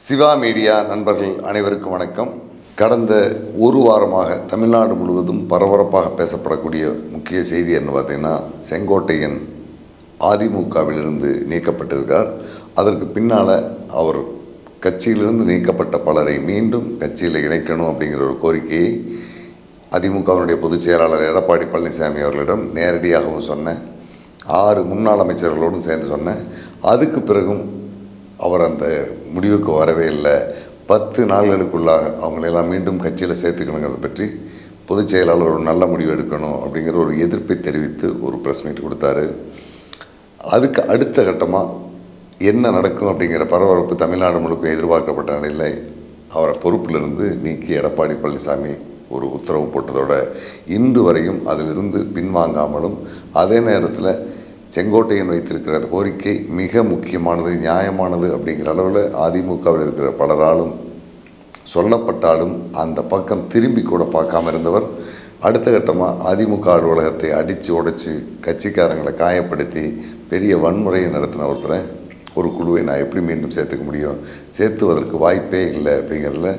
Siva media நண்பர்கள் அனைவருக்கும் வணக்கம். கடந்த ஒரு வாரமாக தமிழ்நாடு முழுவதும் பரபரப்பாக பேசப்படக்கூடிய முக்கிய செய்தி என்ன பார்த்தீங்கன்னா, செங்கோட்டையன் அதிமுகவிலிருந்து நீக்கப்பட்டிருக்கார். அதற்கு பின்னால் அவர் கட்சியிலிருந்து நீக்கப்பட்ட பலரை மீண்டும் கட்சியில் இணைக்கணும் அப்படிங்கிற ஒரு கோரிக்கையை அதிமுகவினுடைய பொதுச் செயலாளர் எடப்பாடி பழனிசாமி அவர்களிடம் நேரடியாகவும் சொன்னேன். 6 முன்னாள் அமைச்சர்களோடும் சேர்ந்து சொன்னேன். அதுக்கு பிறகும் அவர் அந்த முடிவுக்கு வரவே இல்லை. 10 நாள்களுக்குள்ளாக அவங்களெல்லாம் மீண்டும் கட்சியில் சேர்த்துக்கணுங்கிறத பற்றி பொதுச் செயலாளர் ஒரு நல்ல முடிவு எடுக்கணும் அப்படிங்கிற ஒரு எதிர்ப்பை தெரிவித்து ஒரு ப்ரெஸ் மீட் கொடுத்தாரு. அதுக்கு அடுத்த கட்டமாக என்ன நடக்கும் அப்படிங்கிற பரபரப்பு தமிழ்நாடு முழுக்க எதிர்பார்க்கப்பட்ட நிலையில் அவரை பொறுப்பிலிருந்து நீக்கி எடப்பாடி பழனிசாமி ஒரு உத்தரவு போட்டதோட இன்று வரையும் அதிலிருந்து பின்வாங்காமலும், அதே நேரத்தில் செங்கோட்டையன் வைத்திருக்கிற கோரிக்கை மிக முக்கியமானது, நியாயமானது அப்படிங்கிற அளவில் அதிமுகவில் இருக்கிற பலராலும் சொல்லப்பட்டாலும் அந்த பக்கம் திரும்பி கூட பார்க்காம இருந்தவர் அடுத்த கட்டமாக அதிமுக அலுவலகத்தை அடித்து உடைச்சி கட்சிக்காரங்களை காயப்படுத்தி பெரிய வன்முறையை நடத்தின ஒருத்தரை ஒரு குழுவை நான் எப்படி மீண்டும் சேர்த்துக்க முடியும், சேர்த்துவதற்கு வாய்ப்பே இல்லை அப்படிங்கிறதுல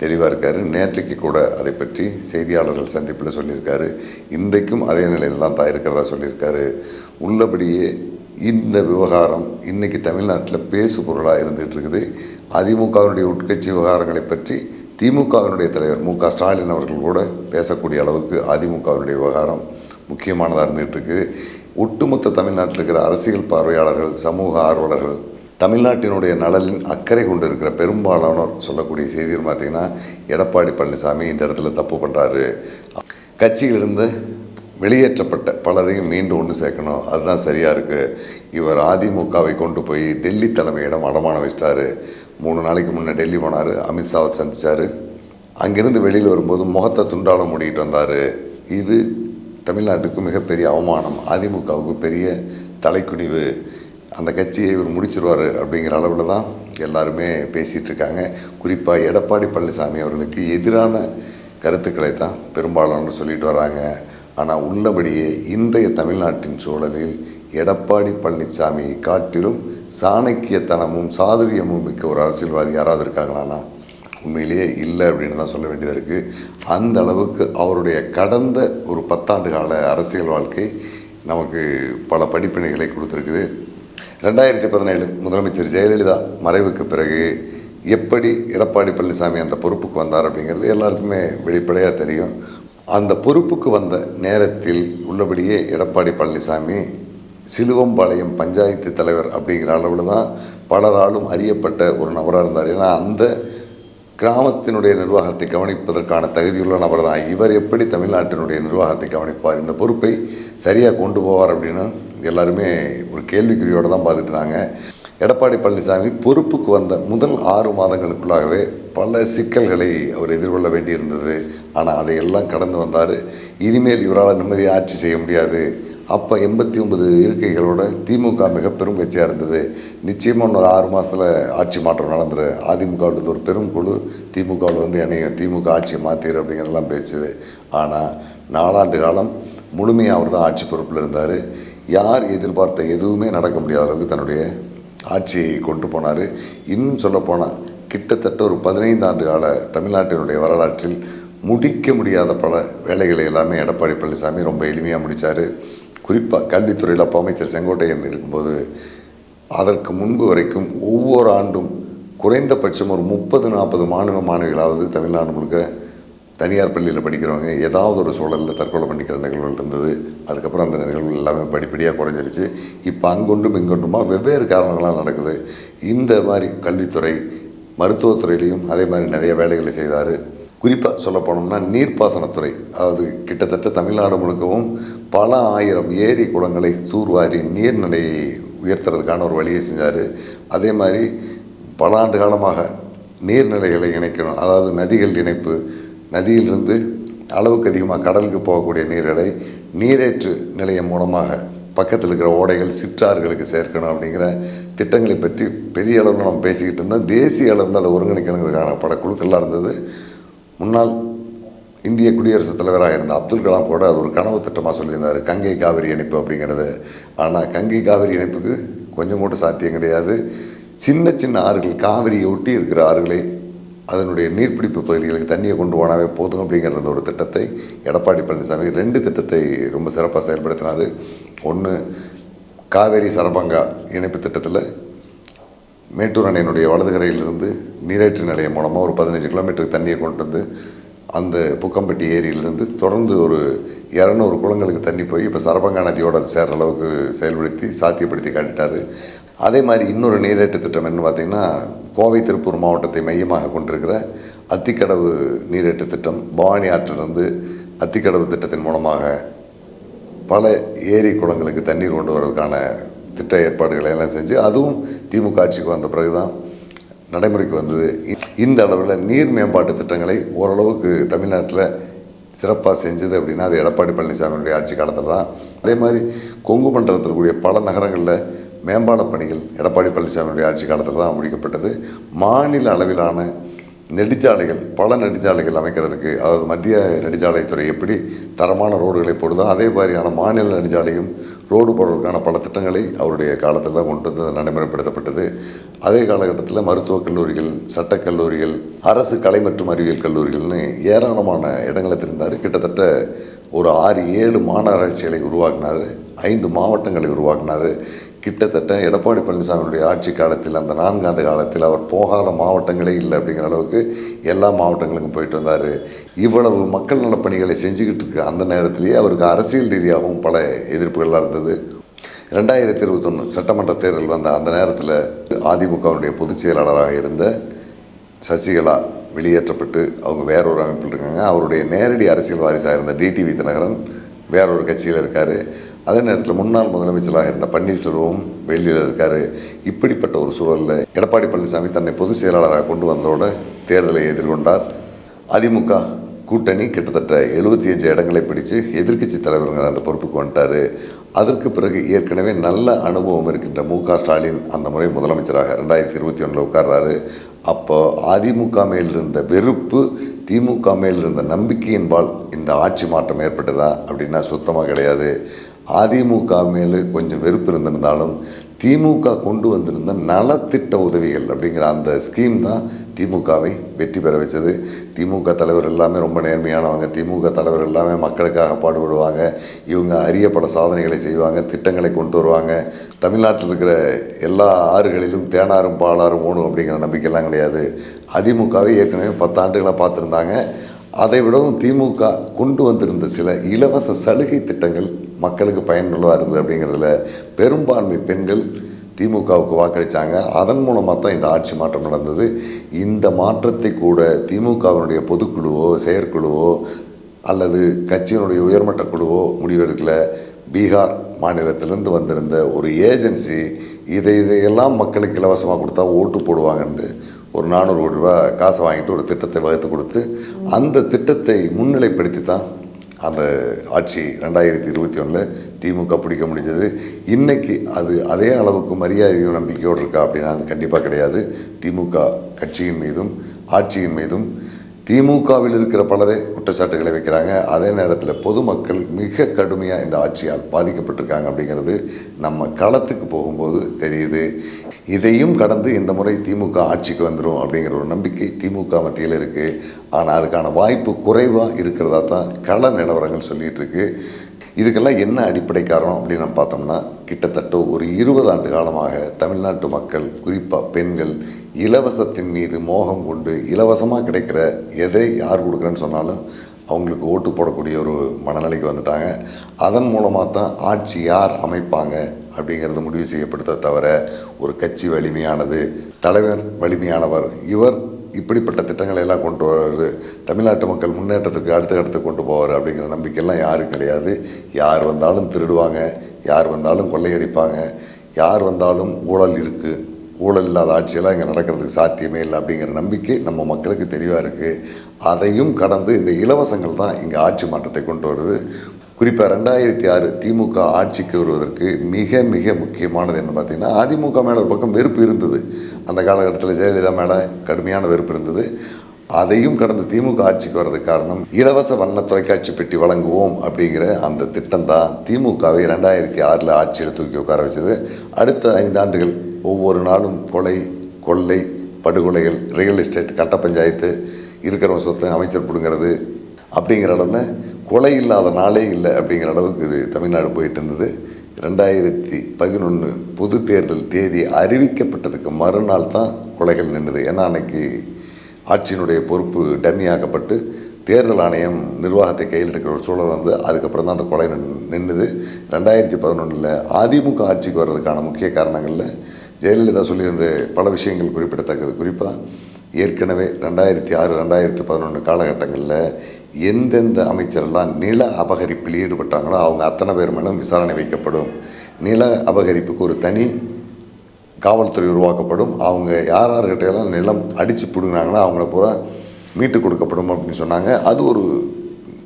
தெளிவாக இருக்கார். நேற்றைக்கு கூட அதை பற்றி செய்தியாளர்கள் சந்திப்பில் சொல்லியிருக்காரு. இன்றைக்கும் அதே நிலையில் தான் இருக்கிறதா சொல்லியிருக்காரு. உள்ளபடியே இந்த விவகாரம் இன்றைக்கி தமிழ்நாட்டில் பேசு பொருளாக இருந்துகிட்டு இருக்குது. அதிமுகவினுடைய உட்கட்சி விவகாரங்களை பற்றி திமுகவினுடைய தலைவர் மு க ஸ்டாலின் அவர்கள் கூட பேசக்கூடிய அளவுக்கு அதிமுகவினுடைய விவகாரம் முக்கியமானதாக இருந்துகிட்டு இருக்குது. ஒட்டுமொத்த தமிழ்நாட்டில் இருக்கிற அரசியல் பார்வையாளர்கள், சமூக ஆர்வலர்கள், தமிழ்நாட்டினுடைய நலனின் அக்கறை கொண்டு இருக்கிற பெரும்பாலானோர் சொல்லக்கூடிய செய்திகள் பார்த்திங்கன்னா, எடப்பாடி பழனிசாமி இந்த இடத்துல தப்பு பண்ணுறாரு, கட்சியிலிருந்து வெளியேற்றப்பட்ட பலரையும் மீண்டும் ஒன்று சேர்க்கணும், அதுதான் சரியாக இருக்குது, இவர் அதிமுகவை கொண்டு போய் டெல்லி தலைமையிடம் அடமானம் வச்சிட்டாரு, 3 நாளைக்கு முன்னே டெல்லி போனார், அமித்ஷாவை சந்தித்தார், அங்கிருந்து வெளியில் வரும்போது முகத்தை துண்டாலம் மூடிக்கிட்டு வந்தார், இது தமிழ்நாட்டுக்கு மிகப்பெரிய அவமானம், அதிமுகவுக்கு பெரிய தலைக்குனிவு, அந்த கட்சியை இவர் முடிச்சிருவார் அப்படிங்கிற அளவில் தான் எல்லாருமே பேசிகிட்டு இருக்காங்க. குறிப்பாக எடப்பாடி பழனிசாமி அவர்களுக்கு எதிரான கருத்துக்களை தான் பெரும்பாலானோர் சொல்லிட்டு வராங்க. ஆனால் உள்ளபடியே இன்றைய தமிழ்நாட்டின் சூழலில் எடப்பாடி பழனிசாமியை காட்டிலும் சாணக்கியத்தனமும் சாதுரியமும் மிக்க ஒரு அரசியல்வாதி யாராவது இருக்காங்களான்னா உண்மையிலேயே இல்லை அப்படின்னு தான் சொல்ல வேண்டியதாக இருக்குது. அந்த அளவுக்கு அவருடைய கடந்த ஒரு 10 ஆண்டு கால அரசியல் வாழ்க்கை நமக்கு பல படிப்பினைகளை கொடுத்துருக்குது. 2017 முதலமைச்சர் ஜெயலலிதா மறைவுக்கு பிறகு எப்படி எடப்பாடி பழனிசாமி அந்த பொறுப்புக்கு வந்தார் அப்படிங்கிறது எல்லாருக்குமே வெளிப்படையாக தெரியும். அந்த பொறுப்புக்கு வந்த நேரத்தில் உள்ளபடியே எடப்பாடி பழனிசாமி சிலுவம்பாளையம் பஞ்சாயத்து தலைவர் அப்படிங்கிற அளவில் தான் பலராலும் அறியப்பட்ட ஒரு நபராக இருந்தார். ஏன்னா அந்த கிராமத்தினுடைய நிர்வாகத்தை கவனிப்பதற்கான தகுதியுள்ள நபர் தான். இவர் எப்படி தமிழ்நாட்டினுடைய நிர்வாகத்தை கவனிப்பார், இந்த பொறுப்பை சரியாக கொண்டு போவார் அப்படின்னு எல்லாருமே ஒரு கேள்விக்குறியோடு தான் பார்த்துட்டு இருந்தாங்க. எடப்பாடி பழனிசாமி பொறுப்புக்கு வந்த முதல் 6 மாதங்களுக்குள்ளாகவே பல சிக்கல்களை அவர் எதிர்கொள்ள வேண்டியிருந்தது. ஆனால் அதையெல்லாம் கடந்து வந்தார். இனிமேல் இவரால் நிம்மதியாக ஆட்சி செய்ய முடியாது. அப்போ 89 இருக்கைகளோட திமுக மிக பெரும் கட்சியாக இருந்தது. நிச்சயமாக இன்னொரு 6 மாதத்தில் ஆட்சி மாற்றம் நடந்துரு, அதிமுகவில் ஒரு பெரும் குழு திமுகவில் வந்து இணையும், திமுக ஆட்சியை மாற்றிடு அப்படிங்கிறதெல்லாம் பேசுது. ஆனால் 4 ஆண்டு காலம் முழுமையாக அவர் தான் ஆட்சி பொறுப்பில் இருந்தார். யார் எதிர்பார்த்த எதுவுமே நடக்க முடியாத அளவுக்கு தன்னுடைய ஆட்சியை கொண்டு போனார். இன்னும் சொல்லப்போனால் கிட்டத்தட்ட ஒரு 15 ஆண்டு கால தமிழ்நாட்டினுடைய வரலாற்றில் முடிக்க முடியாத பல வேலைகளை எல்லாமே எடப்பாடி பழனிசாமி ரொம்ப எளிமையாக முடித்தார். குறிப்பாக கல்வித்துறையில் அப்போ அமைச்சர் செங்கோட்டையன் இருக்கும்போது அதற்கு முன்பு வரைக்கும் ஒவ்வொரு ஆண்டும் குறைந்தபட்சம் ஒரு 30-40 மாணவிகளாவது தமிழ்நாடு முழுக்க தனியார் பள்ளியில் படிக்கிறவங்க ஏதாவது ஒரு சூழலில் தற்கொலை பண்ணிக்கிற நிகழ்வுகள் இருந்தது. அதுக்கப்புறம் அந்த நிகழ்வுகள் எல்லாமே படிப்படியாக குறைஞ்சிருச்சு. இப்போ அங்கொன்றும் இங்கொன்றுமா வெவ்வேறு காரணங்களாக நடக்குது. இந்த மாதிரி கல்வித்துறை, மருத்துவத்துறையிலையும் அதே மாதிரி நிறைய வேலைகளை செய்தார். குறிப்பாக சொல்ல போனோம்னா நீர்ப்பாசனத்துறை, அதாவது கிட்டத்தட்ட தமிழ்நாடு முழுக்கவும் பல 1000 ஏரி குளங்களை தூர்வாரி நீர்நிலையை உயர்த்துறதுக்கான ஒரு வழியை செஞ்சார். அதே மாதிரி பல ஆண்டு காலமாக நீர்நிலைகளை இணைக்கணும், அதாவது நதிகள் இணைப்பு, நதியிலிருந்து அளவுக்கு அதிகமாக கடலுக்கு போகக்கூடிய நீர்களை நீரேற்று நிலையம் மூலமாக பக்கத்தில் இருக்கிற ஓடைகள், சிற்றாறுகளுக்கு சேர்க்கணும் அப்படிங்கிற திட்டங்களை பற்றி பெரிய அளவில் நம்ம பேசிக்கிட்டு இருந்தோம். தேசிய அளவில் அதை ஒருங்கிணைக்கணுங்கிறதுக்கான பல குழுக்கள்லாம் இருந்தது. முன்னாள் இந்திய குடியரசுத் தலைவராக இருந்த அப்துல் கலாம் கூட அது ஒரு கனவு திட்டமாக சொல்லியிருந்தார், கங்கை காவிரி இணைப்பு அப்படிங்கிறது. ஆனால் கங்கை காவிரி இணைப்புக்கு கொஞ்சம் கூட சாத்தியம் கிடையாது. சின்ன சின்ன ஆறுகள், காவிரியை ஒட்டி இருக்கிற ஆறுகளை அதனுடைய நீர்பிடிப்பு பகுதிகளுக்கு தண்ணியை கொண்டு போனாவே போதும் அப்படிங்கிற ஒரு திட்டத்தை எடப்பாடி பழனிசாமி 2 திட்டத்தை ரொம்ப சிறப்பாக செயல்படுத்தினார். ஒன்று, காவேரி சரபங்கா இணைப்பு திட்டத்தில் மேட்டூர் அணையினுடைய வலதுகரையிலிருந்து நீரேற்று நிலையம் மூலமாக ஒரு 15 கிலோமீட்டருக்கு தண்ணியை கொண்டு வந்து அந்த புக்கம்பட்டி ஏரியிலிருந்து தொடர்ந்து ஒரு 200 குளங்களுக்கு தண்ணி போய் இப்போ சரபங்கா நதியோடு அது சேர்ற அளவுக்கு செயல்படுத்தி சாத்தியப்படுத்தி காட்டிட்டார். அதே மாதிரி இன்னொரு நீரேற்று திட்டம் என்ன பார்த்திங்கன்னா, கோவை திருப்பூர் மாவட்டத்தை மையமாக கொண்டிருக்கிற அத்திக்கடவு நீரேற்று திட்டம். பவானி ஆற்றிலிருந்து அத்திக்கடவு திட்டத்தின் மூலமாக பல ஏரி குளங்களுக்கு தண்ணீர் கொண்டு வருவதற்கான திட்ட ஏற்பாடுகளை எல்லாம் செஞ்சு அதுவும் திமுக ஆட்சிக்கு வந்த பிறகு தான் நடைமுறைக்கு வந்தது. இந்த அளவில் நீர் மேம்பாட்டு திட்டங்களை ஓரளவுக்கு தமிழ்நாட்டில் சிறப்பாக செஞ்சது அப்படின்னா அது எடப்பாடி பழனிசாமியுடைய ஆட்சி காலத்தில் தான். அதே மாதிரி கொங்கு மண்டலத்தில் கூடிய பல நகரங்களில் மேம்பால பணிகள் எடப்பாடி பழனிசாமியுடைய ஆட்சி காலத்தில் தான் முடிக்கப்பட்டது. மாநில அளவிலான நெடுஞ்சாலைகள், பல நெடுஞ்சாலைகள் அமைக்கிறதுக்கு, அதாவது மத்திய நெடுஞ்சாலைத்துறை எப்படி தரமான ரோடுகளை போடுதோ அதே மாதிரியான மாநில நெடுஞ்சாலையும் ரோடு போடுறதுக்கான பல திட்டங்களை அவருடைய காலத்தில் தான் கொண்டு வந்து நடைமுறைப்படுத்தப்பட்டது. அதே காலகட்டத்தில் மருத்துவக் கல்லூரிகள், சட்டக்கல்லூரிகள், அரசு கலை மற்றும் அறிவியல் கல்லூரிகள்னு ஏராளமான இடங்களை தெரிந்தார். கிட்டத்தட்ட ஒரு 6-7 மாநகராட்சிகளை உருவாக்கினார், 5 மாவட்டங்களை உருவாக்கினார். கிட்டத்தட்ட எடப்பாடி பழனிசாமியுடைய ஆட்சி காலத்தில் அந்த 4 ஆண்டு காலத்தில் அவர் போகாத மாவட்டங்களே இல்லை அப்படிங்கிற அளவுக்கு எல்லா மாவட்டங்களுக்கும் போயிட்டு வந்தார். இவ்வளவு மக்கள் நலப்பணிகளை செஞ்சுக்கிட்டு இருக்க அந்த நேரத்திலேயே அவருக்கு அரசியல் ரீதியாகவும் பல எதிர்ப்புகள்லாம் இருந்தது. 2021 சட்டமன்ற தேர்தல் வந்த அந்த நேரத்தில் அதிமுகவுடைய பொதுச் செயலாளராக இருந்த சசிகலா வெளியேற்றப்பட்டு அவங்க வேறொரு அமைப்பில் இருக்காங்க. அவருடைய நேரடி அரசியல் வாரிசாக இருந்த டிடிவி தினகரன் வேறொரு கட்சியில் இருக்கார். அதே நேரத்தில் முன்னாள் முதலமைச்சராக இருந்த பன்னீர்செல்வம் வெளியில் இருக்கார். இப்படிப்பட்ட ஒரு சூழலில் எடப்பாடி பழனிசாமி தன்னை பொதுச் செயலாளராக கொண்டு வந்ததோட தேர்தலை எதிர்கொண்டார். அதிமுக கூட்டணி கிட்டத்தட்ட 75 இடங்களை பிடிச்சு எதிர்க்கட்சி தலைவருங்கிற அந்த பொறுப்புக்கு வந்துட்டார். அதற்கு பிறகு ஏற்கனவே நல்ல அனுபவம் இருக்கின்ற மு.க. ஸ்டாலின் அந்த முறை முதலமைச்சராக 2021 உட்கார்றாரு. அப்போ அதிமுக மேல் இருந்த வெறுப்பு திமுக மேல் இருந்த நம்பிக்கையின்பால் இந்த ஆட்சி மாற்றம் ஏற்பட்டதா அப்படின்னா சுத்தமாக கிடையாது. அதிமுக மேலே கொஞ்சம் வெறுப்பு இருந்திருந்தாலும் திமுக கொண்டு வந்திருந்த நலத்திட்ட உதவிகள் அப்படிங்கிற அந்த ஸ்கீம் தான் திமுகவை வெற்றி பெற வச்சது. திமுக தலைவர் எல்லாமே ரொம்ப நேர்மையானவங்க, திமுக தலைவர் எல்லாமே மக்களுக்காக பாடுபடுவாங்க, இவங்க அரிய பல சாதனைகளை செய்வாங்க, திட்டங்களை கொண்டு வருவாங்க. தமிழ்நாட்டில் இருக்கிற எல்லா ஆறுகளிலும் தேனாரும் பாலாரும் ஓடும் அப்படிங்கிற நம்பிக்கையெல்லாம் கிடையாது. அதிமுகவை ஏற்கனவே 10 ஆண்டுகளாக பார்த்துருந்தாங்க. அதை விடவும் திமுக கொண்டு வந்திருந்த சில இலவச சலுகை திட்டங்கள் மக்களுக்கு பயனுள்ளதாக இருந்தது. அப்படிங்கிறதுல பெரும்பான்மை பெண்கள் திமுகவுக்கு வாக்களித்தாங்க. அதன் மூலமாக தான் இந்த ஆட்சி மாற்றம் நடந்தது. இந்த மாற்றத்தை கூட திமுகவினுடைய பொதுக்குழுவோ செயற்குழுவோ அல்லது கட்சியினுடைய உயர்மட்ட குழுவோ முடிவெடுக்கல. பீகார் மாநிலத்திலிருந்து வந்திருந்த ஒரு ஏஜென்சி இதையெல்லாம் மக்களுக்கு இலவசமாக கொடுத்தா ஓட்டு போடுவாங்கன்னு ஒரு 400 கோடி ரூபா காசை வாங்கிட்டு ஒரு திட்டத்தை வகுத்து கொடுத்து அந்த திட்டத்தை முன்னிலைப்படுத்தி தான் அந்த ஆட்சி 2021 திமுக பிடிக்க முடிஞ்சது. இன்றைக்கி அது அதே அளவுக்கு மரியாதையும் நம்பிக்கையோடு இருக்கா அப்படின்னா அது கண்டிப்பாக கிடையாது. திமுக கட்சியின் மீதும் ஆட்சியின் மீதும் திமுகவில் இருக்கிற பலரே குற்றச்சாட்டுகளை வைக்கிறாங்க. அதே நேரத்தில் பொதுமக்கள் மிக கடுமையாக இந்த ஆட்சியால் பாதிக்கப்பட்டிருக்காங்க அப்படிங்கிறது நம்ம களத்துக்கு போகும்போது தெரியுது. இதையும் கடந்து இந்த முறை திமுக ஆட்சிக்கு வந்துடும் அப்படிங்கிற ஒரு நம்பிக்கை திமுக மத்தியில் இருக்குது. ஆனால் அதுக்கான வாய்ப்பு குறைவாக இருக்கிறதா தான் கள நிலவரங்கள் சொல்லிகிட்டு இருக்கு. இதுக்கெல்லாம் என்ன அடிப்படை காரணம் அப்படின்னு நம்ம பார்த்தோம்னா, கிட்டத்தட்ட ஒரு 20 ஆண்டு காலமாக தமிழ்நாட்டு மக்கள், குறிப்பாக பெண்கள், இலவசத்தின் மீது மோகம் கொண்டு இலவசமாக கிடைக்கிற எதை யார் கொடுக்குறேன்னு சொன்னாலும் அவங்களுக்கு ஓட்டு போடக்கூடிய ஒரு மனநிலைக்கு வந்துட்டாங்க. அதன் மூலமாக தான் ஆட்சி யார் அமைப்பாங்க அப்படிங்கிறது முடிவு செய்யப்படுத்த தவிர ஒரு கட்சி வலிமையானது, தலைவர் வலிமையானவர், இவர் இப்படிப்பட்ட திட்டங்களை எல்லாம் கொண்டு வர்றாரு, தமிழ்நாட்டு மக்கள் முன்னேற்றத்துக்கு அடுத்த இடத்துக்கு கொண்டு போவார் அப்படிங்கிற நம்பிக்கையெல்லாம் யாரும் கிடையாது. யார் வந்தாலும் திருடுவாங்க, யார் வந்தாலும் கொள்ளையடிப்பாங்க, யார் வந்தாலும் ஊழல் இருக்குது, ஊழல் இல்லாத ஆட்சியெல்லாம் இங்கே நடக்கிறதுக்கு சாத்தியமே இல்லை அப்படிங்கிற நம்பிக்கை நம்ம மக்களுக்கு தெளிவாக இருக்குது. அதையும் கடந்து இந்த இலவசங்கள் தான் இங்கே ஆட்சி மாற்றத்தை கொண்டு வருது. குறிப்பாக 2006 திமுக ஆட்சிக்கு வருவதற்கு மிக மிக முக்கியமானது என்ன பார்த்திங்கன்னா, அதிமுக மேலே ஒரு பக்கம் வெறுப்பு இருந்தது. அந்த காலகட்டத்தில் ஜெயலலிதா மேலே கடுமையான வெறுப்பு இருந்தது. அதையும் கடந்து திமுக ஆட்சிக்கு வர்றதுக்கு காரணம் இலவச வண்ண தொலைக்காட்சி பெட்டி வழங்குவோம் அப்படிங்கிற அந்த திட்டம் தான் திமுகவை 2006 ஆட்சியில் தூக்கி உட்கார வச்சது. அடுத்த 5 ஆண்டுகள் ஒவ்வொரு நாளும் கொலை, கொள்ளை, படுகொலைகள், ரியல் எஸ்டேட், கட்ட பஞ்சாயத்து, இருக்கிறவங்க சொத்தை அமைச்சர் பிடுங்கிறது அப்படிங்கிற அளவில் கொலை இல்லாத நாளே இல்லை அப்படிங்கிற அளவுக்கு இது தமிழ்நாடு போயிட்டு இருந்தது. 2011 பொது தேர்தல் தேதி அறிவிக்கப்பட்டதுக்கு மறுநாள் தான் கொலைகள் நின்றுது. ஏன்னா அன்னைக்கு ஆட்சியினுடைய பொறுப்பு டம்மியாக்கப்பட்டு தேர்தல் ஆணையம் நிர்வாகத்தை கையில் எடுக்கிற ஒரு சூழல் வந்து அதுக்கப்புறம் தான் அந்த கொலை நின்றுது. 2011 அதிமுக ஆட்சிக்கு வர்றதுக்கான முக்கிய காரணங்களில் ஜெயலலிதா சொல்லியிருந்த பல விஷயங்கள் குறிப்பிடத்தக்கது. குறிப்பாக ஏற்கனவே 2006, 2011 காலகட்டங்களில் எந்தெந்த அமைச்சரெல்லாம் நில அபகரிப்பில் ஈடுபட்டாங்களோ அவங்க அத்தனை பேர் மேலும் விசாரணை வைக்கப்படும். நில அபகரிப்புக்கு ஒரு தனி காவல்துறை உருவாக்கப்படும். அவங்க யார் யார்கிட்டையெல்லாம் நிலம் அடித்து பிடுங்கினாங்களோ அவங்கள பூரா மீட்டு கொடுக்கப்படும் அப்படின்னு சொன்னாங்க. அது ஒரு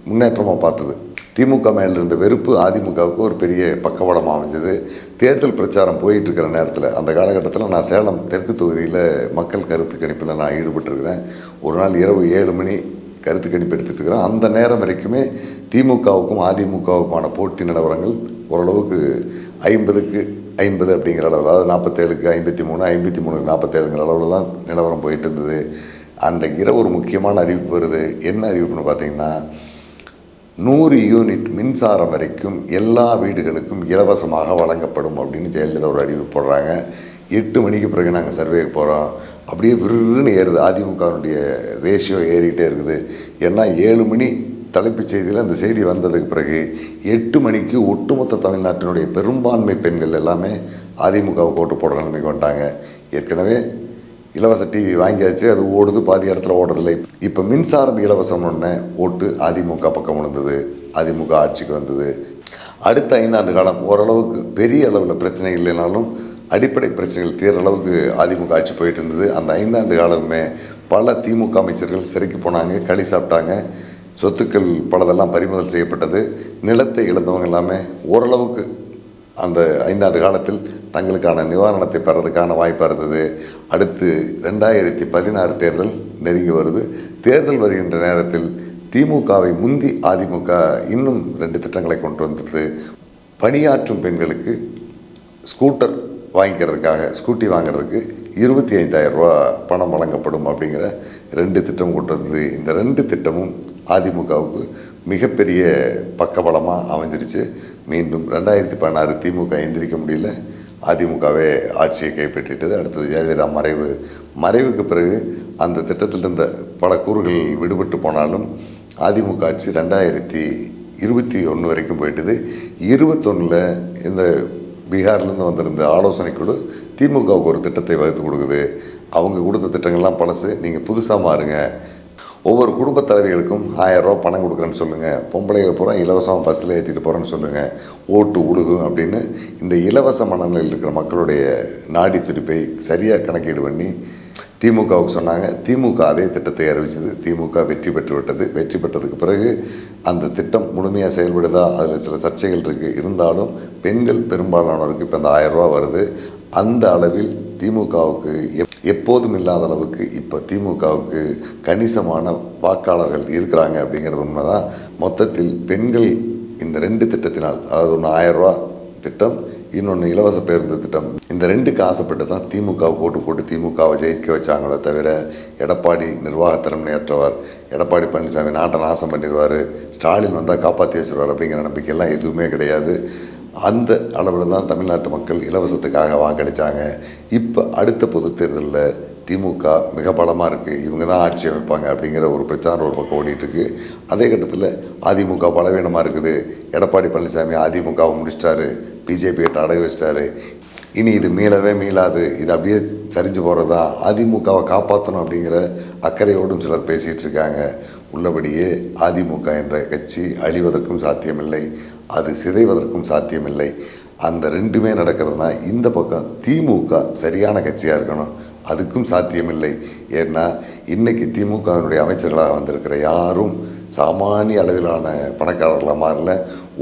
முன்னேற்றமாக பார்த்தது. திமுக மேலே இருந்த வெறுப்பு அதிமுகவுக்கு ஒரு பெரிய பக்கபலமாக அமைஞ்சது. தேர்தல் பிரச்சாரம் போயிட்டுருக்கிற நேரத்தில் அந்த காலகட்டத்தில் நான் சேலம் தெற்கு தொகுதியில் மக்கள் கருத்து கணிப்பில் நான் ஈடுபட்டிருக்கிறேன். ஒரு நாள் இரவு 7 மணி கருத்து கணிப்பு எடுத்துகிட்டு இருக்கிறேன். அந்த நேரம் வரைக்குமே திமுகவுக்கும் அதிமுகவுக்குமான போட்டி நிலவரங்கள் ஓரளவுக்கு 50க்கு 50 அப்படிங்கிற அளவில், அதாவது 47க்கு 53, 53க்கு 47ங்கிற அளவில் தான் நிலவரம் போயிட்டு இருந்தது. அன்றைக்கு இரவு ஒரு முக்கியமான அறிவிப்பு வருது. என்ன அறிவிப்புன்னு பார்த்தீங்கன்னா, 100 யூனிட் மின்சாரம் வரைக்கும் எல்லா வீடுகளுக்கும் இலவசமாக வழங்கப்படும் அப்படின்னு ஜெயலலிதா ஒரு அறிவிப்பு போடுறாங்க. 8 மணிக்கு பிறகு நாங்கள் சர்வேக்கு போகிறோம். அப்படியே விருன்னு ஏறுது. அதிமுகனுடைய ரேஷியோ ஏறிக்கிட்டே இருக்குது. ஏன்னா 7 மணி தலைப்புச் செய்தியில் அந்த செய்தி வந்ததுக்கு பிறகு 8 மணிக்கு ஒட்டுமொத்த தமிழ்நாட்டினுடைய பெரும்பான்மை பெண்கள் எல்லாமே அதிமுகவை ஓட்டு போடுற நிலைமைக்கு வந்துட்டாங்க. ஏற்கனவே இலவச டிவி வாங்கியாச்சு, அது ஓடுது, பாதி இடத்துல ஓடுறதில்லை. இப்போ மின்சாரம் இலவசம் ஒன்று ஓட்டு அதிமுக பக்கம் விழுந்தது. அதிமுக ஆட்சிக்கு வந்தது. அடுத்த 5 ஆண்டு காலம் ஓரளவுக்கு பெரிய அளவில் பிரச்சனை இல்லைனாலும் அடிப்படை பிரச்சனைகள் தீர்ற அளவுக்கு அதிமுக ஆட்சி போயிட்டு இருந்தது. அந்த 5 ஆண்டு காலமே பல திமுக அமைச்சர்கள் சிறைக்கு போனாங்க, களி சாப்பிட்டாங்க, சொத்துக்கள் பலதெல்லாம் பறிமுதல் செய்யப்பட்டது. நிலத்தை இழந்தவங்க எல்லாமே ஓரளவுக்கு அந்த 5 ஆண்டு காலத்தில் தங்களுக்கான நிவாரணத்தை பெறதுக்கான வாய்ப்பாக இருந்தது. அடுத்து 2016 தேர்தல் நெருங்கி வருது. தேர்தல் வருகின்ற நேரத்தில் திமுகவை முந்தி அதிமுக இன்னும் 2 திட்டங்களை கொண்டு வந்துட்டு, பணியாற்றும் பெண்களுக்கு ஸ்கூட்டர் வாங்கிக்கிறதுக்காக, ஸ்கூட்டி வாங்கிறதுக்கு 25,000 ரூபா பணம் வழங்கப்படும் அப்படிங்கிற 2 திட்டம் கொண்டு வந்தது. இந்த 2 திட்டமும் அதிமுகவுக்கு மிகப்பெரிய பக்கபலமாக அமைஞ்சிருச்சு. மீண்டும் 2016 திமுக எந்திரிக்க முடியல, அதிமுகவே ஆட்சியை கைப்பற்றிட்டது. அடுத்தது ஜெயலலிதா மறைவுக்கு பிறகு அந்த திட்டத்தில் இருந்த பல கூறுகள் விடுபட்டு போனாலும் அதிமுக ஆட்சி 2021 வரைக்கும் போயிட்டுது. 21 இந்த பீகார்லேருந்து வந்திருந்த ஆலோசனை குழு திமுகவுக்கு ஒரு திட்டத்தை வகுத்து கொடுக்குது. அவங்க கொடுத்த திட்டங்கள்லாம் பழசு, நீங்கள் புதுசாக மாறுங்க, ஒவ்வொரு குடும்ப தலைவிகளுக்கும் 1000 ரூபா பணம் கொடுக்குறேன்னு சொல்லுங்கள், பொம்பளைகளை பூரா இலவசமாக பஸ்ஸில் ஏற்றிட்டு போகிறேன்னு சொல்லுங்கள், ஓட்டு உழுகும் அப்படின்னு இந்த இலவச மனநிலையில் இருக்கிற மக்களுடைய நாடி துடிப்பை சரியாக கணக்கீடு பண்ணி திமுகவுக்கு சொன்னாங்க. திமுக அதே திட்டத்தை அறிவிச்சது. திமுக வெற்றி பெற்று விட்டது. வெற்றி பெற்றதுக்கு பிறகு அந்த திட்டம் முழுமையாக செயல்படுதா, அதில் சில சர்ச்சைகள் இருக்குது. இருந்தாலும் பெண்கள் பெரும்பாலானவருக்கு இப்போ அந்த 1000 ரூபா வருது. அந்த அளவில் திமுகவுக்கு எப்போதும் இல்லாத அளவுக்கு இப்போ திமுகவுக்கு கணிசமான வாக்காளர்கள் இருக்கிறாங்க அப்படிங்கிறது உண்மைதான். மொத்தத்தில் பெண்கள் இந்த 2 திட்டத்தினால், அதாவது ஒன்று 1000 ரூபா திட்டம், இன்னொன்று இலவச பேருந்து திட்டம், இந்த 2க்கு ஆசைப்பட்டு தான் திமுகவுக்கு ஓட்டு போட்டு திமுகவை ஜெயிக்க வச்சாங்களோ தவிர எடப்பாடி நிர்வாகத்திறமை ஏற்றவர், எடப்பாடி பழனிசாமி நாட்டை நாசம் பண்ணிடுவார், ஸ்டாலின் வந்தால் காப்பாற்றி வச்சுருவார் அப்படிங்கிற நம்பிக்கையெல்லாம் எதுவுமே கிடையாது. அந்த அளவில் தான் தமிழ்நாட்டு மக்கள் இலவசத்துக்காக வாக்களித்தாங்க. இப்போ அடுத்த பொது தேர்தலில் திமுக மிக பலமாக இருக்குது, இவங்க தான் ஆட்சி அமைப்பாங்க அப்படிங்கிற ஒரு பிரச்சாரம் ஒரு பக்கம் ஓடிட்டுருக்கு. அதே கட்டத்தில் அதிமுக பலவீனமாக இருக்குது, எடப்பாடி பழனிசாமி அதிமுகவை முடிச்சிட்டாரு, பிஜேபியை அடகு வச்சிட்டாரு, இனி இது மீளவே மீளாது, இது அப்படியே சரிஞ்சு போகிறதா, அதிமுகவை காப்பாற்றணும் அப்படிங்கிற அக்கறையோடும் சிலர் பேசிகிட்டு இருக்காங்க. உள்ளபடியே அதிமுக என்ற கட்சி அழிவதற்கும் சாத்தியமில்லை, அது சிதைவதற்கும் சாத்தியமில்லை. அந்த 2மே நடக்கிறதுனா இந்த பக்கம் திமுக சரியான கட்சியாக இருக்கணும், அதுக்கும் சாத்தியமில்லை. ஏன்னா இன்றைக்கி திமுகவினுடைய அமைச்சர்களாக வந்திருக்கிற யாரும் சாமானிய அளவிலான பணக்காரர்களாக மாறல.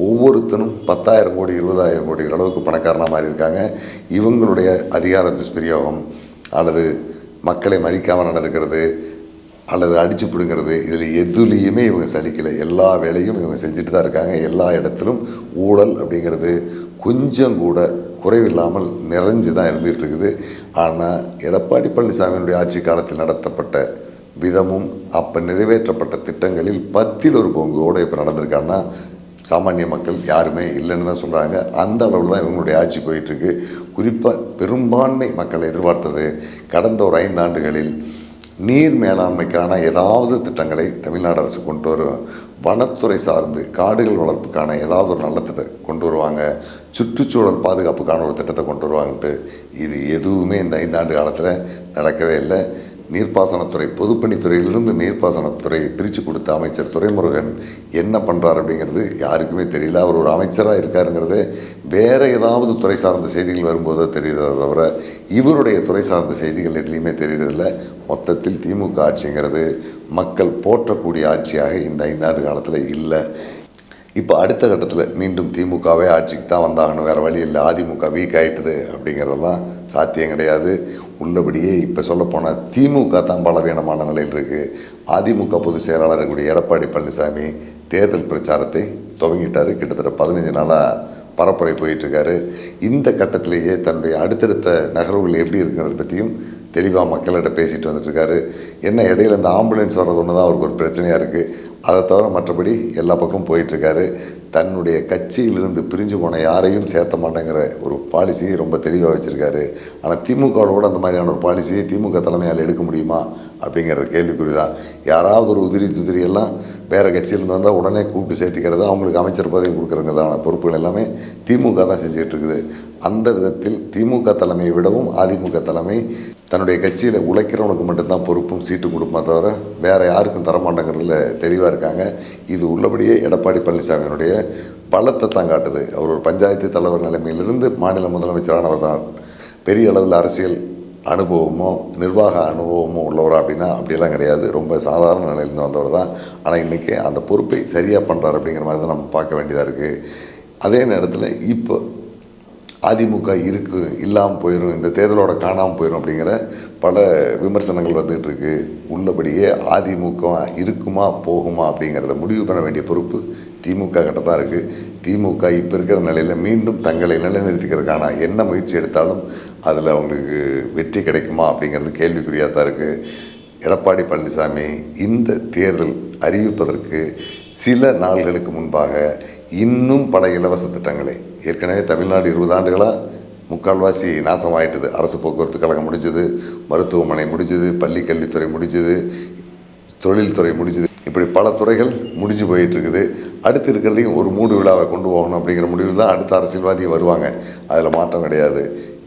ஒவ்வொருத்தனும் 10,000 கோடி 20,000 கோடி அளவுக்கு பணக்காரனாக மாறி இருக்காங்க. இவங்களுடைய அதிகார துஷ்பிரயோகம் அல்லது மக்களை மதிக்காமல் நடந்துக்கிறது அல்லது அடித்து பிடுங்கிறது, இதில் எதுலேயுமே இவங்க சலிக்கலை. எல்லா வேலையும் இவங்க செஞ்சுட்டு தான் இருக்காங்க. எல்லா இடத்திலும் ஊழல் அப்படிங்கிறது கொஞ்சம் கூட குறைவில்லாமல் நிறைஞ்சு தான் இருந்துகிட்டு இருக்குது. ஆனால் எடப்பாடி பழனிசாமியினுடைய ஆட்சி காலத்தில் நடத்தப்பட்ட விதமும் அப்போ நிறைவேற்றப்பட்ட திட்டங்களில் 10ல் 1 பங்கோடு இப்போ நடந்திருக்காங்கன்னா சாமானிய மக்கள் யாருமே இல்லைன்னு தான் சொல்கிறாங்க. அந்த அளவில் தான் இவங்களுடைய ஆட்சி போயிட்டுருக்கு. குறிப்பாக பெரும்பான்மை மக்கள் எதிர்பார்த்தது கடந்த ஒரு 5 ஆண்டுகளில் நீர் மேலாண்மைக்கான ஏதாவது திட்டங்களை தமிழ்நாடு அரசு கொண்டு வரும், வனத்துறை சார்ந்து காடுகள் வளர்ப்புக்கான ஏதாவது ஒரு நல்ல திட்டத்தை கொண்டு வருவாங்க, சுற்றுச்சூழல் பாதுகாப்புக்கான ஒரு திட்டத்தை கொண்டு வருவாங்கன்ட்டு இது எதுவுமே இந்த 5 ஆண்டு காலத்தில் நடக்கவே இல்லை. நீர்ப்பாசனத்துறை பொதுப்பணித்துறையிலிருந்து நீர்ப்பாசனத்துறையை பிரித்து கொடுத்த அமைச்சர் துரைமுருகன் என்ன பண்ணுறார் அப்படிங்கிறது யாருக்குமே தெரியல. அவர் ஒரு அமைச்சராக இருக்காருங்கிறது வேறு ஏதாவது துறை சார்ந்த செய்திகள் வரும்போதோ தெரிகிறத தவிர இவருடைய துறை சார்ந்த செய்திகள் எதுலேயுமே தெரிகிறதில்ல. மொத்தத்தில் திமுக ஆட்சிங்கிறது மக்கள் போற்றக்கூடிய ஆட்சியாக இந்த 5 ஆண்டு காலத்தில் இல்லை. இப்போ அடுத்த கட்டத்தில் மீண்டும் திமுகவே ஆட்சிக்கு தான் வந்தாகணும், வேறு வழி இல்லை, அதிமுக வீக் ஆகிட்டுது அப்படிங்கிறதெல்லாம் சாத்தியம் கிடையாது. உள்ளபடியே இப்போ சொல்லப்போனால் திமுக தான் பலவீனமான நிலையில் இருக்குது. அதிமுக பொதுச் செயலாளர் இருக்கக்கூடிய எடப்பாடி பழனிசாமி தேர்தல் பிரச்சாரத்தை துவங்கிட்டார். கிட்டத்தட்ட 15 நாளாக பரப்புரை போயிட்டுருக்காரு. இந்த கட்டத்திலேயே தன்னுடைய அடுத்தடுத்த நகர்வுகள் எப்படி இருக்கிறத பற்றியும் தெளிவாக மக்களிடம் பேசிட்டு வந்துட்டுருக்காரு. என்ன இடையில இந்த ஆம்புலன்ஸ் வர்றது ஒன்று தான் அவருக்கு ஒரு பிரச்சனையாக இருக்குது. அதை தவிர மற்றபடி எல்லா பக்கமும் போயிட்டுருக்காரு. தன்னுடைய கட்சியிலிருந்து பிரிஞ்சு போன யாரையும் சேர்த்த மாட்டேங்கிற ஒரு பாலிசியை ரொம்ப தெளிவாக வச்சுருக்காரு. ஆனால் திமுகவோட அந்த மாதிரியான ஒரு பாலிசியை திமுக தலைமையால் எடுக்க முடியுமா அப்படிங்கிறது கேள்விக்குறி தான். யாராவது ஒரு துதிரியெல்லாம் வேறு கட்சியிலேருந்து வந்தால் உடனே கூப்பிட்டு சேர்த்திக்கிறது, அவங்களுக்கு அமைச்சர் பதவி கொடுக்குறதுக்கான பொறுப்புகள் எல்லாமே திமுக தான் செஞ்சுக்கிட்டு இருக்குது. அந்த விதத்தில் திமுக தலைமையை விடவும் அதிமுக தலைமை தன்னுடைய கட்சியில் உழைக்கிறவனுக்கு மட்டும்தான் பொறுப்பும் சீட்டு கொடுப்பா தவிர வேறு யாருக்கும் தரமாட்டேங்கிறதுல தெளிவாக இருக்காங்க. இது உள்ளபடியே எடப்பாடி பழனிசாமியினுடைய பலத்தை தான் காட்டுது. அவர் ஒரு பஞ்சாயத்து தலைவர் நிலைமையிலிருந்து மாநில முதலமைச்சரானவர் தான். பெரிய அளவில் அரசியல் அனுபவமோ நிர்வாக அனுபவமோ உள்ளவரா அப்படின்னா அப்படியெல்லாம் கிடையாது. ரொம்ப சாதாரண நிலையிலிருந்து வந்தவர் தான். ஆனால் இன்றைக்கி அந்த பொறுப்பை சரியாக பண்ணுறாரு அப்படிங்கிற மாதிரி தான் நம்ம பார்க்க வேண்டியதாக இருக்குது. அதே நேரத்தில் இப்போ அதிமுக இல்லாமல் போயிடும், இந்த தேர்தலோட காணாமல் போயிடும் அப்படிங்கிற பல விமர்சனங்கள் வந்துகிட்டு இருக்கு. உள்ளபடியே அதிமுக இருக்குமா போகுமா அப்படிங்கிறத முடிவு பண்ண வேண்டிய பொறுப்பு திமுக கிட்ட தான் இருக்குது. திமுக இப்போ இருக்கிற நிலையில் மீண்டும் தங்களை நிலைநிறுத்திக்கிறதுக்கான என்ன முயற்சி எடுத்தாலும் அதில் அவங்களுக்கு வெற்றி கிடைக்குமா அப்படிங்கிறது கேள்விக்குறியாக தான் இருக்குது. எடப்பாடி பழனிசாமி இந்த தேர்தல் அறிவிப்பதற்கு சில நாள்களுக்கு முன்பாக இன்னும் பல இலவச திட்டங்களை, ஏற்கனவே தமிழ்நாடு 20 ஆண்டுகளாக முக்கால்வாசி நாசமாயிட்டுது. அரசு போக்குவரத்து கழகம் முடிஞ்சது, மருத்துவமனை முடிஞ்சது, பள்ளிக்கல்வித்துறை முடிஞ்சது, தொழில்துறை முடிஞ்சது, இப்படி பல துறைகள் முடிஞ்சு போயிட்டுருக்குது. அடுத்து இருக்கிறதையும் ஒரு மூடு விழாவை கொண்டு போகணும் அப்படிங்கிற முடிவில் தான் அடுத்த அரசியல்வாதியும் வருவாங்க. அதில் மாற்றம் கிடையாது.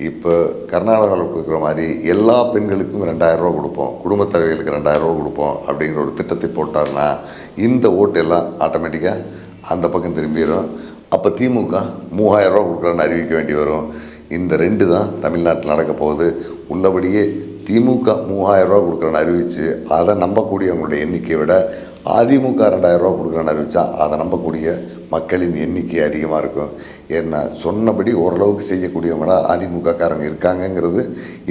இப்போ கர்நாடகாவில் கொடுக்குற மாதிரி எல்லா பெண்களுக்கும் 2000 ரூபா கொடுப்போம், குடும்பத் தலைவர்களுக்கு 2000 ரூபா கொடுப்போம் அப்படிங்கிற ஒரு திட்டத்தை போட்டார்னா இந்த ஓட்டு எல்லாம் ஆட்டோமேட்டிக்காக அந்த பக்கம் திரும்பிடும். அப்போ திமுக 3000 ரூபா கொடுக்குறான்னு அறிவிக்க வேண்டி வரும். இந்த 2 தான் தமிழ்நாட்டில் நடக்க போகுது. உள்ளபடியே திமுக 3000 ரூபா கொடுக்குறான்னு அறிவித்து அதை நம்பக்கூடியவங்களுடைய எண்ணிக்கையை விட அதிமுக 2000 ரூபா கொடுக்குறான்னு அறிவித்தா அதை நம்பக்கூடிய மக்களின் எண்ணிக்கை அதிகமாக இருக்கும். ஏன்னா சொன்னபடி ஓரளவுக்கு செய்யக்கூடியவங்களாக அதிமுககாரங்க இருக்காங்கங்கிறது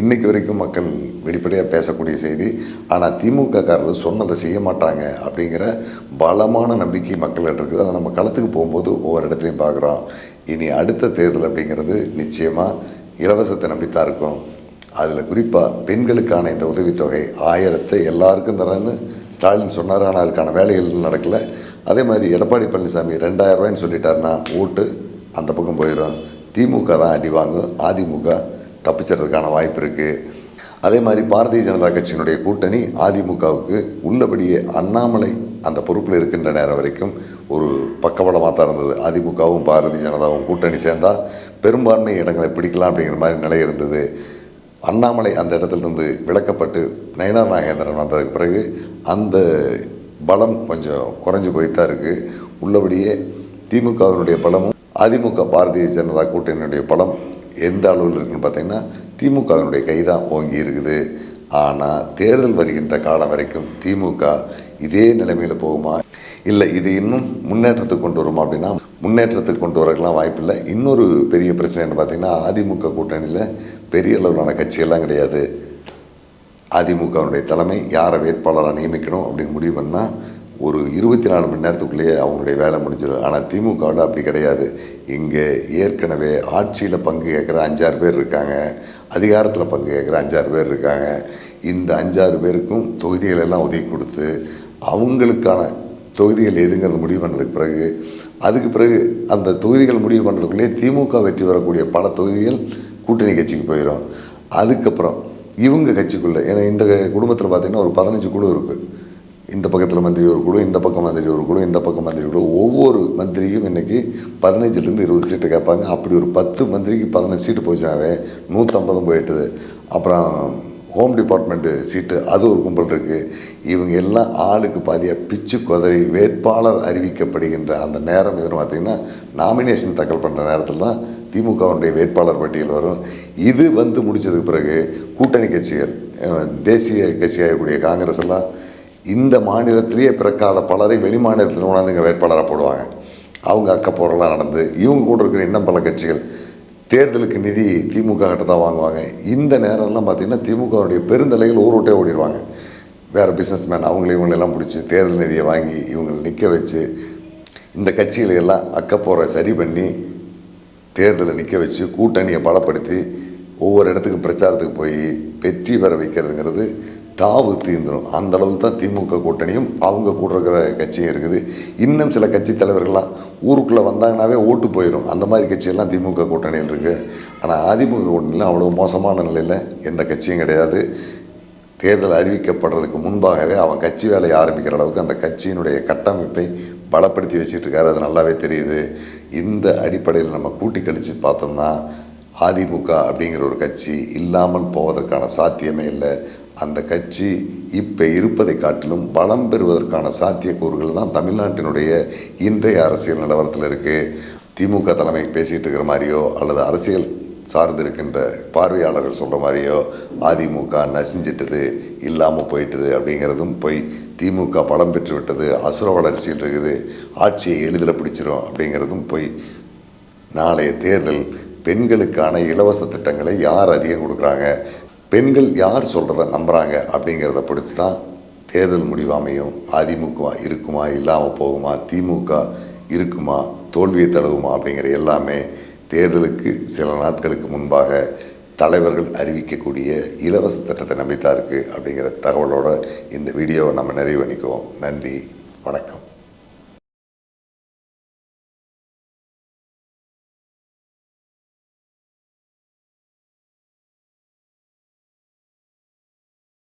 இன்றைக்கு வரைக்கும் மக்கள் வெளிப்படையாக பேசக்கூடிய செய்தி. ஆனால் திமுககாரர்கள் சொன்னதை செய்ய மாட்டாங்க அப்படிங்கிற பலமான நம்பிக்கை மக்கள்கிட்ட இருக்குது. அதை நம்ம களத்துக்கு போகும்போது ஒவ்வொரு இடத்துலையும் பார்க்குறோம். இனி அடுத்த தேர்தல் அப்படிங்கிறது நிச்சயமாக இலவசத்தை நம்பித்தான் இருக்கும். அதில் குறிப்பாக பெண்களுக்கான இந்த உதவித்தொகை 1000 எல்லாருக்கும் தரேன்னு ஸ்டாலின் சொன்னார். ஆனால் அதுக்கான வேலைகள் நடக்கலை. அதே மாதிரி எடப்பாடி பழனிசாமி 2000 ரூபாய்ன்னு சொல்லிட்டாருன்னா ஓட்டு அந்த பக்கம் போயிடும். திமுக தான் அடி வாங்கும், அதிமுக தப்பிச்சிட்றதுக்கான வாய்ப்பு இருக்குது. அதே மாதிரி பாரதிய ஜனதா கட்சியினுடைய கூட்டணி அதிமுகவுக்கு உள்ளபடியே அண்ணாமலை அந்த பொறுப்பில் இருக்கின்ற நேரம் வரைக்கும் ஒரு பக்கபலமாக தான் இருந்தது. அதிமுகவும் பாரதிய ஜனதாவும் கூட்டணி சேர்ந்தால் பெரும்பான்மை இடங்களை பிடிக்கலாம் அப்படிங்கிற மாதிரி நிலை இருந்தது. அண்ணாமலை அந்த இடத்துலேருந்து விலக்கப்பட்டு நயினார் நாகேந்திரன் வந்ததுக்கு பிறகு அந்த பலம் கொஞ்சம் குறைஞ்சி போய்த்தான் இருக்குது. உள்ளபடியே திமுகவினுடைய பலமும் அதிமுக பாரதிய ஜனதா கூட்டணியினுடைய பலம் எந்த அளவில் இருக்குன்னு பார்த்திங்கன்னா திமுகவினுடைய கைதான் ஓங்கி இருக்குது. ஆனால் தேர்தல் வருகின்ற காலம் வரைக்கும் திமுக இதே நிலைமையில் போகுமா, இல்லை இது இன்னும் முன்னேற்றத்துக்கு கொண்டு வருமா அப்படின்னா முன்னேற்றத்துக்கு கொண்டு வரக்கலாம் வாய்ப்பில்லை. இன்னொரு பெரிய பிரச்சனை என்ன பார்த்திங்கன்னா அதிமுக கூட்டணியில் பெரிய அளவிலான கட்சியெல்லாம் கிடையாது. அதிமுகவினுடைய தலைமை யாரை வேட்பாளராக நியமிக்கணும் அப்படின்னு முடிவு பண்ணால் ஒரு 24 மணி நேரத்துக்குள்ளேயே அவங்களுடைய வேலை முடிஞ்சிடும். ஆனால் திமுகவில் அப்படி கிடையாது. இங்கே ஏற்கனவே ஆட்சியில் பங்கு கேட்குற 5-6 பேர் இருக்காங்க, அதிகாரத்தில் பங்கு கேட்குற 5-6 பேர் இருக்காங்க. இந்த 5-6 பேருக்கும் தொகுதிகள் எல்லாம் ஒதுக்கி கொடுத்து அவங்களுக்கான தொகுதிகள் எதுங்கிறது முடிவு பண்ணதுக்கு அதுக்கு பிறகு அந்த தொகுதிகள் முடிவு பண்ணுறதுக்குள்ளேயே திமுக வெற்றி பெறக்கூடிய பல தொகுதிகள் கூட்டணி கட்சிக்கு போயிடும். அதுக்கப்புறம் இவங்க கட்சிக்குள்ளே, ஏன்னா இந்த குடும்பத்தில் பார்த்திங்கன்னா ஒரு 15 குழு இருக்குது. இந்த பக்கத்தில் மந்திரி ஒரு குழு, இந்த பக்கம் மந்திரி ஒரு குழு, இந்த பக்கம் மந்திரி குழு. ஒவ்வொரு மந்திரிக்கும் இன்றைக்கி 15லேருந்து 20 சீட்டு கேட்பாங்க. அப்படி ஒரு 10 மந்திரிக்கு 15 சீட்டு போச்சுனாவே 150 போயிட்டுது. அப்புறம் ஹோம் டிபார்ட்மெண்ட்டு சீட்டு அது ஒரு கும்பல் இருக்குது. இவங்க எல்லாம் ஆளுக்கு பாதியாக பிச்சு கொதறி வேட்பாளர் அறிவிக்கப்படுகின்ற அந்த நேரம் எதுன்னு பார்த்திங்கன்னா நாமினேஷன் தாக்கல் பண்ணுற நேரத்தில் தான் திமுகவுடைய வேட்பாளர் பட்டியல் வரும். இது முடித்ததுக்கு பிறகு கூட்டணி கட்சிகள், தேசிய கட்சியாக இருக்கக்கூடிய காங்கிரஸ் எல்லாம் இந்த மாநிலத்திலேயே பிறக்காத பலரை வெளி மாநிலத்தில் கொண்டாந்து இங்கே வேட்பாளராக போடுவாங்க. அவங்க அக்கப்போரெல்லாம் நடந்து இவங்க கூட இருக்கிற இன்னும் பல கட்சிகள் தேர்தலுக்கு நிதி திமுக கிட்ட தான் வாங்குவாங்க. இந்த நேரம்லாம் பார்த்திங்கன்னா திமுகவுடைய பெருந்தலைகள் ஊரோட்டே ஓடிடுவாங்க. வேறு பிஸ்னஸ்மேன் இவங்களெல்லாம் பிடிச்சி தேர்தல் நிதியை வாங்கி இவங்களை நிற்க வச்சு இந்த கட்சிகளையெல்லாம் அக்கப்போரை சரி பண்ணி தேர்தலை நிற்க வச்சு கூட்டணியை பலப்படுத்தி ஒவ்வொரு இடத்துக்கும் பிரச்சாரத்துக்கு போய் வெற்றி பெற வைக்கிறதுங்கிறது தாவு தீர்ந்துடும். அந்தளவுக்கு தான் திமுக கூட்டணியும் அவங்க கூட இருக்கிற கட்சியும் இருக்குது. இன்னும் சில கட்சி தலைவர்கள்லாம் ஊருக்குள்ளே வந்தாங்கன்னாவே ஓட்டு போயிடும். அந்த மாதிரி கட்சியெல்லாம் திமுக கூட்டணியில் இருக்குது. ஆனால் அதிமுக கூட்டணியில் அவ்வளோ மோசமான நிலையில் எந்த கட்சியும் கிடையாது. தேர்தல் அறிவிக்கப்படுறதுக்கு முன்பாகவே அவன் கட்சி வேலையை ஆரம்பிக்கிற அளவுக்கு அந்த கட்சியினுடைய கட்டமைப்பை பலப்படுத்தி வச்சுட்டு இருக்காரு. அது நல்லாவே தெரியுது. இந்த அடிப்படையில் நம்ம கூட்டி கழித்து பார்த்தோம்னா அதிமுக அப்படிங்கிற ஒரு கட்சி இல்லாமல் போவதற்கான சாத்தியமே இல்லை. அந்த கட்சி இப்போ இருப்பதை காட்டிலும் பலம் பெறுவதற்கான சாத்தியக்கூறுகள் தான் தமிழ்நாட்டினுடைய இன்றைய அரசியல் நிலவரத்தில் இருக்குது. திமுக தலைமை பேசிகிட்டு இருக்கிற மாதிரியோ அல்லது அரசியல் சார்ந்து இருக்கின்ற பார்வையாளர்கள் சொல்கிற மாதிரியோ அதிமுக நசிஞ்சிட்டது, இல்லாமல் போயிட்டுது அப்படிங்கிறதும் போய் திமுக பலம் பெற்று விட்டது, அசுர வளர்ச்சியில் இருக்குது, ஆட்சியை எளிதில் பிடிச்சிரும் அப்படிங்கிறதும் போய் நாளைய தேர்தல் பெண்களுக்கான இலவச திட்டங்களை யார் அதிகம் கொடுக்குறாங்க, பெண்கள் யார் சொல்கிறத நம்புகிறாங்க அப்படிங்கிறத பொறுத்து தான் தேர்தல் முடிவு அமையும். அதிமுக இருக்குமா, இல்லாமல் போகுமா, திமுக இருக்குமா, தோல்வியை தழுவுமா அப்படிங்கிற எல்லாமே தேர்தலுக்கு சில நாட்களுக்கு முன்பாக தலைவர்கள் அறிவிக்கக்கூடிய இலவச திட்டத்தை நம்பித்தான் இருக்குது அப்படிங்கிற தகவலோடு இந்த வீடியோவை நம்ம நிறைவு பண்ணிக்குவோம். நன்றி, வணக்கம்.